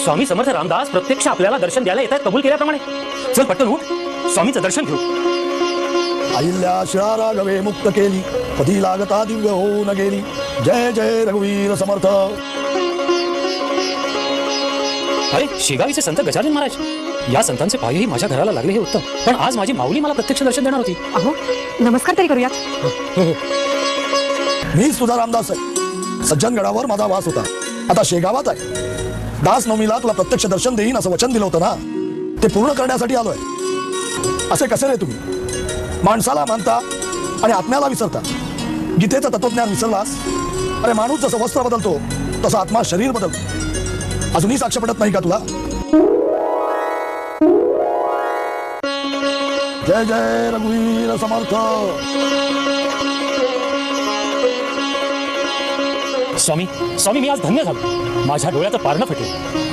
स्वामी समर्थ रामदास प्रत्यक्ष आपल्याला दर्शन द्यायला येतात कबूल केल्याप्रमाणे. चल पटकन उठ, स्वामीचं दर्शन घेऊ. अहिल्या शिळा राघवे मुक्त केली, पदी लागता दिव्य होऊन गेली. जय जय रघुवीर समर्थ. अरे शेगावीचे संत गजानन महाराज, या संतांचे पायही माझ्या घराला लागले हे उत्तम, पण आज माझी माऊली मला प्रत्यक्ष दर्शन देणार होती. अहो नमस्कार तरी करूयात. मी सुद्धा रामदास आहे. सज्जनगडावर माझा वास होता, आता शेगावात आहे. दास नवमीला तुला प्रत्यक्ष दर्शन देईन असं वचन दिलं होतं ना, ते पूर्ण करण्यासाठी आलोय. असे कसे रे तुम्ही? माणसाला मानता आणि आत्म्याला विसरता. गीतेचं तत्वज्ञान विसरलास. अरे माणूस जसं वस्त्र बदलतो तसं आत्मा शरीर बदलतो. अजूनही साक्ष पडत नाही का तुला? जय जय रघुवीर समर्थ. स्वामी स्वामी, मी आज धन्य झालो. माझ्या डोळ्याचं पारणं फिटेल.